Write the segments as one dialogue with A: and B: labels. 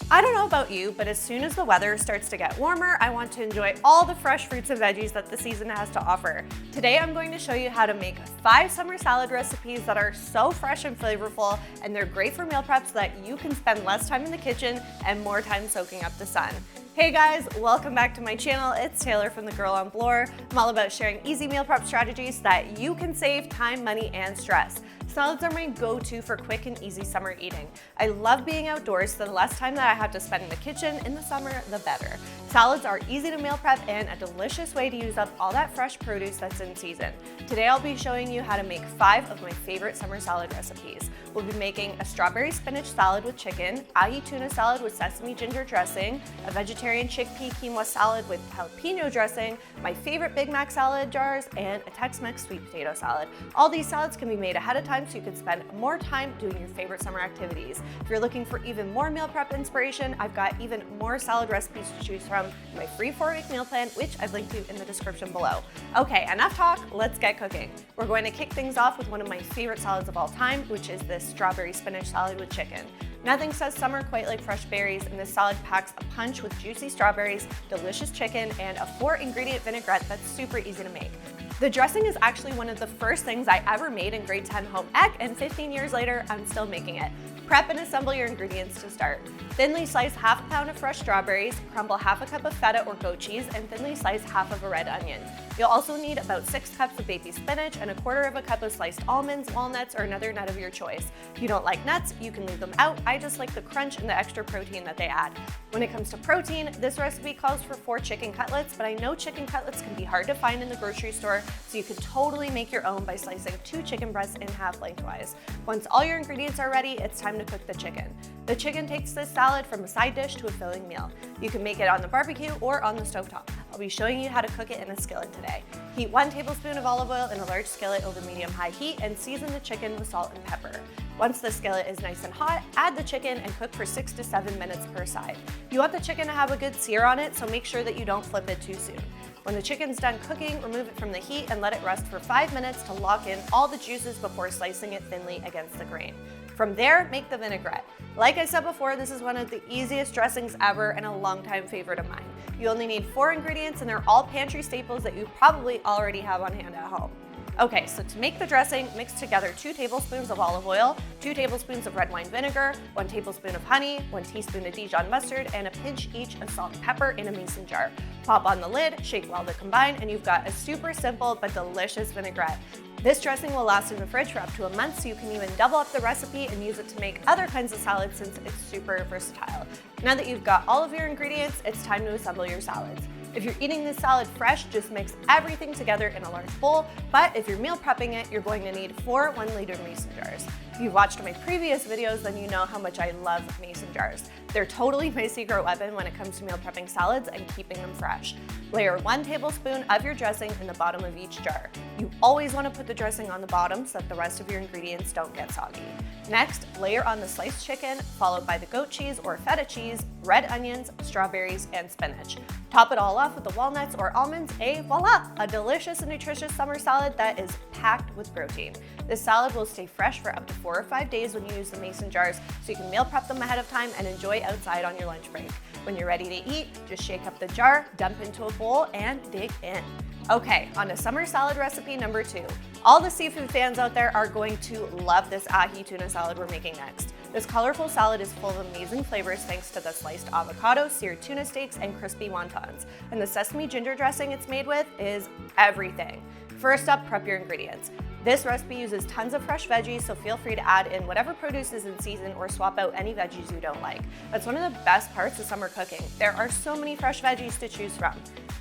A: I don't know about you, but as soon as the weather starts to get warmer, I want to enjoy all the fresh fruits and veggies that the season has to offer. Today, I'm going to show you how to make 5 summer salad recipes that are so fresh and flavorful, and they're great for meal prep so that you can spend less time in the kitchen and more time soaking up the sun. Hey guys, welcome back to my channel. It's Taylor from The Girl on Bloor. I'm all about sharing easy meal prep strategies so that you can save time, money, and stress. Salads are my go-to for quick and easy summer eating. I love being outdoors, so the less time that I have to spend in the kitchen in the summer, the better. Salads are easy to meal prep and a delicious way to use up all that fresh produce that's in season. Today I'll be showing you how to make 5 of my favorite summer salad recipes. We'll be making a strawberry spinach salad with chicken, ahi tuna salad with sesame ginger dressing, a vegetarian chickpea quinoa salad with jalapeno dressing, my favorite Big Mac salad jars, and a Tex-Mex sweet potato salad. All these salads can be made ahead of time so you can spend more time doing your favorite summer activities. If you're looking for even more meal prep inspiration, I've got even more salad recipes to choose from in my free 4-week meal plan, which I've linked to in the description below. Okay, enough talk, let's get cooking. We're going to kick things off with one of my favorite salads of all time, which is this strawberry spinach salad with chicken. Nothing says summer quite like fresh berries, and this salad packs a punch with juicy strawberries, delicious chicken, and a 4-ingredient vinaigrette that's super easy to make. The dressing is actually one of the first things I ever made in grade 10 home ec, and 15 years later, I'm still making it. Prep and assemble your ingredients to start. Thinly slice half a pound of fresh strawberries, crumble half a cup of feta or goat cheese, and thinly slice half of a red onion. You'll also need about 6 cups of baby spinach and a 1/4 cup of sliced almonds, walnuts, or another nut of your choice. If you don't like nuts, you can leave them out. I just like the crunch and the extra protein that they add. When it comes to protein, this recipe calls for 4 chicken cutlets, but I know chicken cutlets can be hard to find in the grocery store, so you could totally make your own by slicing 2 chicken breasts in half lengthwise. Once all your ingredients are ready, it's time to cook the chicken. The chicken takes this salad from a side dish to a filling meal. You can make it on the barbecue or on the stovetop. I'll be showing you how to cook it in a skillet today. Heat 1 tablespoon of olive oil in a large skillet over medium-high heat and season the chicken with salt and pepper. Once the skillet is nice and hot, add the chicken and cook for 6 to 7 minutes per side. You want the chicken to have a good sear on it, so make sure that you don't flip it too soon. When the chicken's done cooking, remove it from the heat and let it rest for 5 minutes to lock in all the juices before slicing it thinly against the grain. From there, make the vinaigrette. Like I said before, this is one of the easiest dressings ever and a longtime favorite of mine. You only need 4 ingredients and they're all pantry staples that you probably already have on hand at home. Okay, so to make the dressing, mix together 2 tablespoons of olive oil, 2 tablespoons of red wine vinegar, 1 tablespoon of honey, 1 teaspoon of Dijon mustard, and a pinch each of salt and pepper in a mason jar. Pop on the lid, shake well to combine, and you've got a super simple but delicious vinaigrette. This dressing will last in the fridge for up to a month, so you can even double up the recipe and use it to make other kinds of salads since it's super versatile. Now that you've got all of your ingredients, it's time to assemble your salads. If you're eating this salad fresh, just mix everything together in a large bowl, but if you're meal prepping it, you're going to need 4 1-liter mason jars. If you've watched my previous videos, then you know how much I love mason jars. They're totally my secret weapon when it comes to meal prepping salads and keeping them fresh. Layer 1 tablespoon of your dressing in the bottom of each jar. You always want to put the dressing on the bottom so that the rest of your ingredients don't get soggy. Next, layer on the sliced chicken, followed by the goat cheese or feta cheese, red onions, strawberries, and spinach. Top it all off with the walnuts or almonds, et voila! A delicious and nutritious summer salad that is packed with protein. This salad will stay fresh for up to 4 or 5 days when you use the mason jars, so you can meal prep them ahead of time and enjoy outside on your lunch break. When you're ready to eat, just shake up the jar, dump into a bowl, and dig in. Okay, on to summer salad recipe number 2. All the seafood fans out there are going to love this ahi tuna salad we're making next. This colorful salad is full of amazing flavors thanks to the sliced avocado, seared tuna steaks, and crispy wontons. And the sesame ginger dressing it's made with is everything. First up, prep your ingredients. This recipe uses tons of fresh veggies, so feel free to add in whatever produce is in season or swap out any veggies you don't like. That's one of the best parts of summer cooking. There are so many fresh veggies to choose from.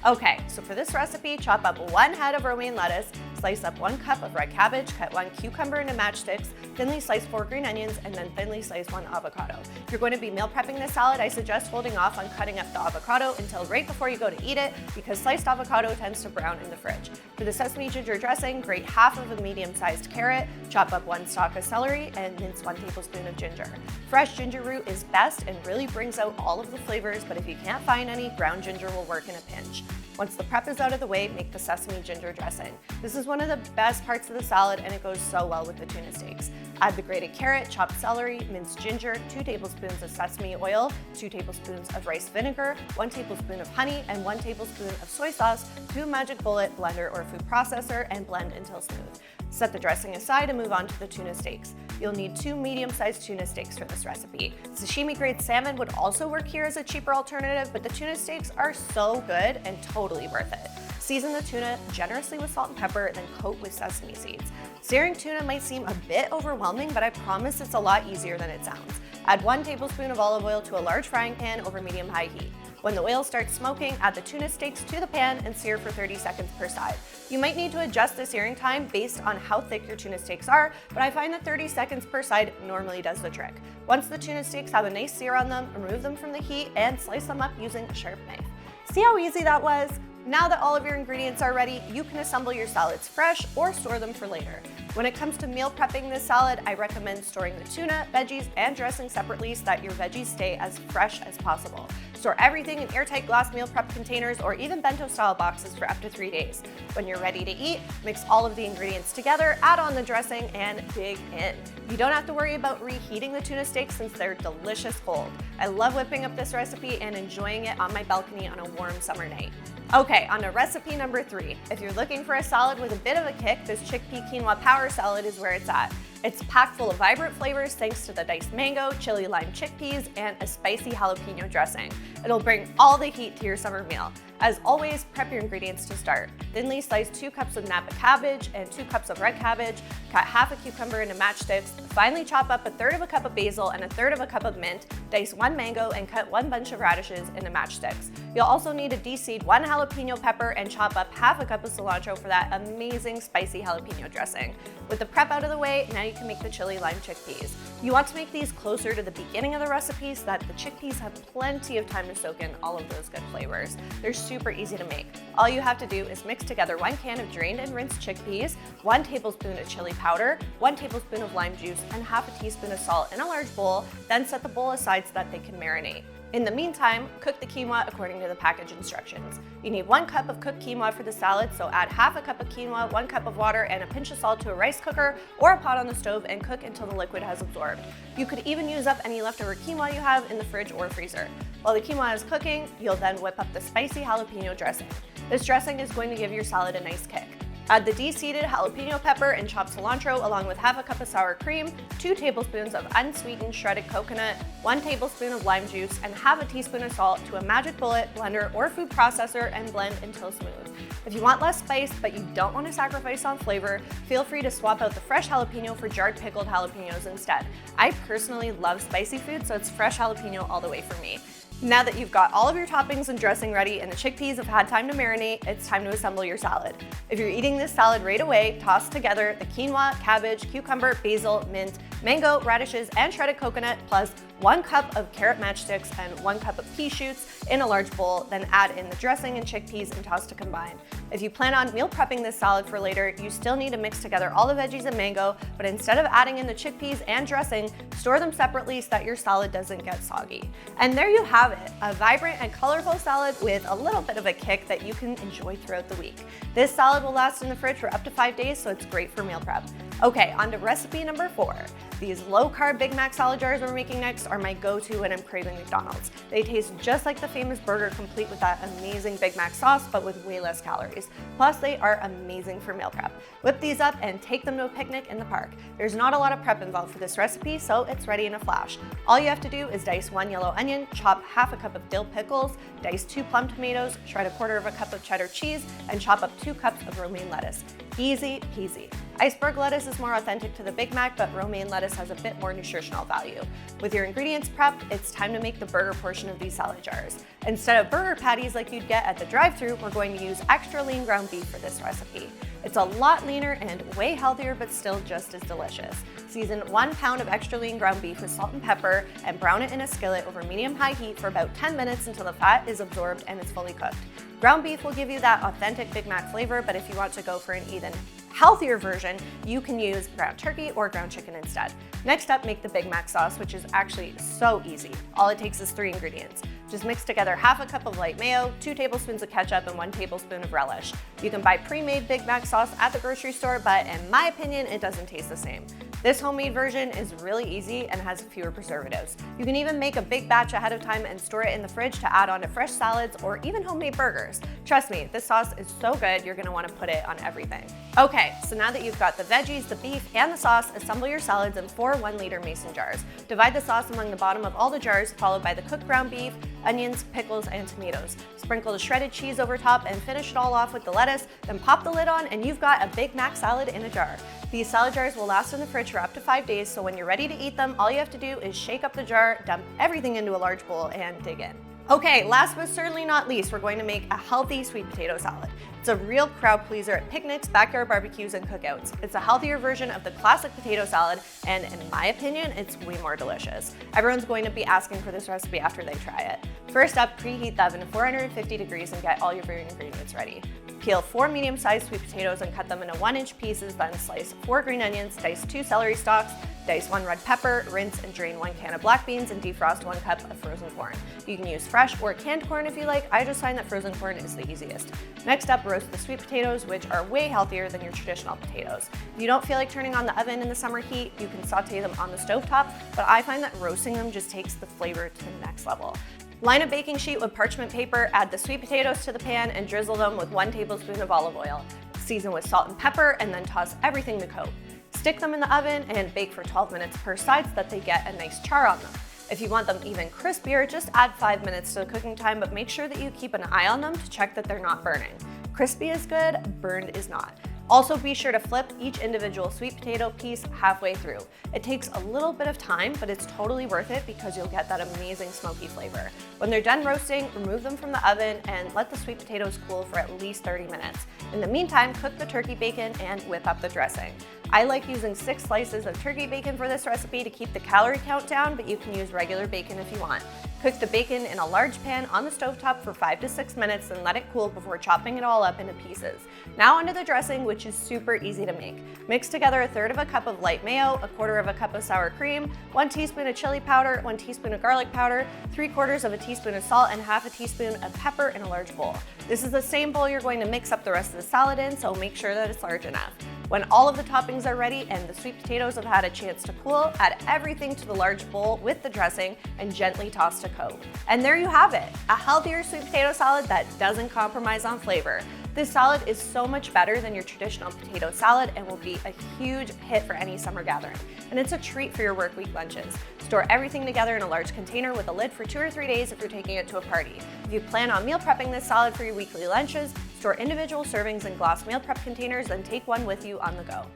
A: Okay, so for this recipe, chop up 1 head of romaine lettuce, slice up 1 cup of red cabbage, cut 1 cucumber into matchsticks, thinly slice 4 green onions, and then thinly slice 1 avocado. If you're going to be meal prepping this salad, I suggest holding off on cutting up the avocado until right before you go to eat it, because sliced avocado tends to brown in the fridge. For the sesame ginger dressing, grate half of a medium-sized carrot, chop up 1 stalk of celery, and mince 1 tablespoon of ginger. Fresh ginger root is best and really brings out all of the flavors, but if you can't find any, ground ginger will work in a pinch. Once the prep is out of the way, make the sesame ginger dressing. This is one of the best parts of the salad and it goes so well with the tuna steaks. Add the grated carrot, chopped celery, minced ginger, 2 tablespoons of sesame oil, 2 tablespoons of rice vinegar, 1 tablespoon of honey, and 1 tablespoon of soy sauce to a Magic Bullet blender or food processor and blend until smooth. Set the dressing aside and move on to the tuna steaks. You'll need 2 medium-sized tuna steaks for this recipe. Sashimi-grade salmon would also work here as a cheaper alternative, but the tuna steaks are so good and totally worth it. Season the tuna generously with salt and pepper, then coat with sesame seeds. Searing tuna might seem a bit overwhelming, but I promise it's a lot easier than it sounds. Add 1 tablespoon of olive oil to a large frying pan over medium-high heat. When the oil starts smoking, add the tuna steaks to the pan and sear for 30 seconds per side. You might need to adjust the searing time based on how thick your tuna steaks are, but I find that 30 seconds per side normally does the trick. Once the tuna steaks have a nice sear on them, remove them from the heat and slice them up using a sharp knife. See how easy that was? Now that all of your ingredients are ready, you can assemble your salads fresh or store them for later. When it comes to meal prepping this salad, I recommend storing the tuna, veggies, and dressing separately so that your veggies stay as fresh as possible. Store everything in airtight glass meal prep containers or even bento-style boxes for up to 3 days. When you're ready to eat, mix all of the ingredients together, add on the dressing, and dig in. You don't have to worry about reheating the tuna steaks since they're delicious cold. I love whipping up this recipe and enjoying it on my balcony on a warm summer night. Okay, on to recipe number 3. If you're looking for a salad with a bit of a kick, this chickpea quinoa power salad is where it's at. It's packed full of vibrant flavors thanks to the diced mango, chili lime chickpeas, and a spicy jalapeno dressing. It'll bring all the heat to your summer meal. As always, prep your ingredients to start. Thinly slice 2 cups of Napa cabbage and 2 cups of red cabbage. Cut half a cucumber into matchsticks. Finely chop up 1/3 of a cup of basil and 1/3 of a cup of mint. Dice 1 mango and cut 1 bunch of radishes into matchsticks. You'll also need to de-seed 1 jalapeno pepper and chop up half a cup of cilantro for that amazing spicy jalapeno dressing. With the prep out of the way, now you can make the chili lime chickpeas. You want to make these closer to the beginning of the recipe so that the chickpeas have plenty of time to soak in all of those good flavors. They're super easy to make. All you have to do is mix together 1 can of drained and rinsed chickpeas, 1 tablespoon of chili powder, 1 tablespoon of lime juice, and half a teaspoon of salt in a large bowl, then set the bowl aside so that they can marinate. In the meantime, cook the quinoa according to the package instructions. You need 1 cup of cooked quinoa for the salad, so add half a cup of quinoa, 1 cup of water, and a pinch of salt to a rice cooker or a pot on the stove and cook until the liquid has absorbed. You could even use up any leftover quinoa you have in the fridge or freezer. While the quinoa is cooking, you'll then whip up the spicy jalapeno dressing. This dressing is going to give your salad a nice kick. Add the de-seeded jalapeno pepper and chopped cilantro along with half a cup of sour cream, 2 tablespoons of unsweetened shredded coconut, 1 tablespoon of lime juice, and half a teaspoon of salt to a Magic Bullet blender or food processor and blend until smooth. If you want less spice but you don't want to sacrifice on flavor, feel free to swap out the fresh jalapeno for jarred pickled jalapenos instead. I personally love spicy food, so it's fresh jalapeno all the way for me. Now that you've got all of your toppings and dressing ready and the chickpeas have had time to marinate, it's time to assemble your salad. If you're eating this salad right away, toss together the quinoa, cabbage, cucumber, basil, mint, mango, radishes, and shredded coconut, plus 1 cup of carrot matchsticks and 1 cup of pea shoots in a large bowl, then add in the dressing and chickpeas and toss to combine. If you plan on meal prepping this salad for later, you still need to mix together all the veggies and mango, but instead of adding in the chickpeas and dressing, store them separately so that your salad doesn't get soggy. And there you have it, a vibrant and colorful salad with a little bit of a kick that you can enjoy throughout the week. This salad will last in the fridge for up to 5 days, so it's great for meal prep. Okay, on to recipe number 4. These low-carb Big Mac salad jars we're making next are my go-to when I'm craving McDonald's. They taste just like the famous burger, complete with that amazing Big Mac sauce, but with way less calories. Plus, they are amazing for meal prep. Whip these up and take them to a picnic in the park. There's not a lot of prep involved for this recipe, so it's ready in a flash. All you have to do is dice 1 yellow onion, chop half a cup of dill pickles, dice 2 plum tomatoes, shred 1/4 of a cup of cheddar cheese, and chop up 2 cups of romaine lettuce. Easy peasy. Iceberg lettuce is more authentic to the Big Mac, but romaine lettuce has a bit more nutritional value. With your ingredients prepped, it's time to make the burger portion of these salad jars. Instead of burger patties like you'd get at the drive-thru, we're going to use extra lean ground beef for this recipe. It's a lot leaner and way healthier, but still just as delicious. Season 1 pound of extra lean ground beef with salt and pepper and brown it in a skillet over medium-high heat for about 10 minutes until the fat is absorbed and it's fully cooked. Ground beef will give you that authentic Big Mac flavor, but if you want to go for an even healthier version, you can use ground turkey or ground chicken instead. Next up, make the Big Mac sauce, which is actually so easy. All it takes is 3 ingredients. Just mix together half a cup of light mayo, 2 tablespoons of ketchup, and 1 tablespoon of relish. You can buy pre-made Big Mac sauce at the grocery store, but in my opinion, it doesn't taste the same. This homemade version is really easy and has fewer preservatives. You can even make a big batch ahead of time and store it in the fridge to add on to fresh salads or even homemade burgers. Trust me, this sauce is so good, you're gonna wanna put it on everything. Okay, so now that you've got the veggies, the beef, and the sauce, assemble your salads in 4 1-liter mason jars. Divide the sauce among the bottom of all the jars, followed by the cooked ground beef, onions, pickles, and tomatoes. Sprinkle the shredded cheese over top and finish it all off with the lettuce, then pop the lid on and you've got a Big Mac salad in a jar. These salad jars will last in the fridge for up to 5 days, so when you're ready to eat them, all you have to do is shake up the jar, dump everything into a large bowl, and dig in. Okay, last but certainly not least, we're going to make a healthy sweet potato salad. It's a real crowd pleaser at picnics, backyard barbecues, and cookouts. It's a healthier version of the classic potato salad, and in my opinion, it's way more delicious. Everyone's going to be asking for this recipe after they try it. First up, preheat the oven to 450 degrees and get all your ingredients ready. Peel 4 medium-sized sweet potatoes and cut them into 1-inch pieces, then slice 4 green onions, dice 2 celery stalks, dice 1 red pepper, rinse and drain 1 can of black beans, and defrost 1 cup of frozen corn. You can use fresh or canned corn if you like. I just find that frozen corn is the easiest. Next up, roast the sweet potatoes, which are way healthier than your traditional potatoes. If you don't feel like turning on the oven in the summer heat, you can saute them on the stovetop, but I find that roasting them just takes the flavor to the next level. Line a baking sheet with parchment paper, add the sweet potatoes to the pan, and drizzle them with 1 tablespoon of olive oil. Season with salt and pepper, and then toss everything to coat. Stick them in the oven and bake for 12 minutes per side so that they get a nice char on them. If you want them even crispier, just add 5 minutes to the cooking time, but make sure that you keep an eye on them to check that they're not burning. Crispy is good, burned is not. Also, be sure to flip each individual sweet potato piece halfway through. It takes a little bit of time, but it's totally worth it because you'll get that amazing smoky flavor. When they're done roasting, remove them from the oven and let the sweet potatoes cool for at least 30 minutes. In the meantime, cook the turkey bacon and whip up the dressing. I like using 6 slices of turkey bacon for this recipe to keep the calorie count down, but you can use regular bacon if you want. Cook the bacon in a large pan on the stovetop for 5 to 6 minutes and let it cool before chopping it all up into pieces. Now onto the dressing, which is super easy to make. Mix together 1/3 cup of light mayo, 1/4 cup of sour cream, 1 teaspoon of chili powder, 1 teaspoon of garlic powder, 3/4 teaspoon of salt, and 1/2 teaspoon of pepper in a large bowl. This is the same bowl you're going to mix up the rest of the salad in, so make sure that it's large enough. When all of the toppings are ready and the sweet potatoes have had a chance to cool, add everything to the large bowl with the dressing and gently toss to coat. And there you have it, a healthier sweet potato salad that doesn't compromise on flavor. This salad is so much better than your traditional potato salad and will be a huge hit for any summer gathering. And it's a treat for your work week lunches. Store everything together in a large container with a lid for 2 or 3 days if you're taking it to a party. If you plan on meal prepping this salad for your weekly lunches, store individual servings in glass meal prep containers and take one with you on the go.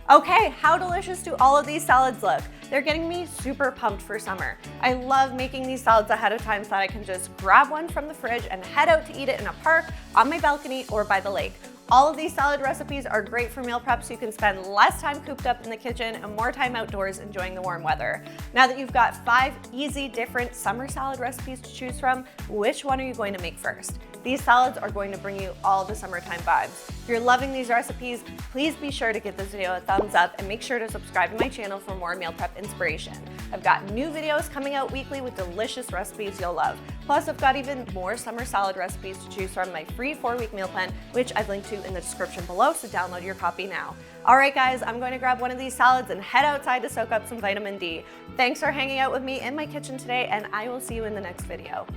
A: Okay, how delicious do all of these salads look? They're getting me super pumped for summer. I love making these salads ahead of time so that I can just grab one from the fridge and head out to eat it in a park, on my balcony, or by the lake. All of these salad recipes are great for meal prep so you can spend less time cooped up in the kitchen and more time outdoors enjoying the warm weather. Now that you've got 5 easy, different summer salad recipes to choose from, which one are you going to make first? These salads are going to bring you all the summertime vibes. If you're loving these recipes, please be sure to give this video a thumbs up and make sure to subscribe to my channel for more meal prep inspiration. I've got new videos coming out weekly with delicious recipes you'll love. Plus, I've got even more summer salad recipes to choose from my free 4-week meal plan, which I've linked to in the description below, so download your copy now. All right, guys, I'm going to grab one of these salads and head outside to soak up some vitamin D. Thanks for hanging out with me in my kitchen today, and I will see you in the next video.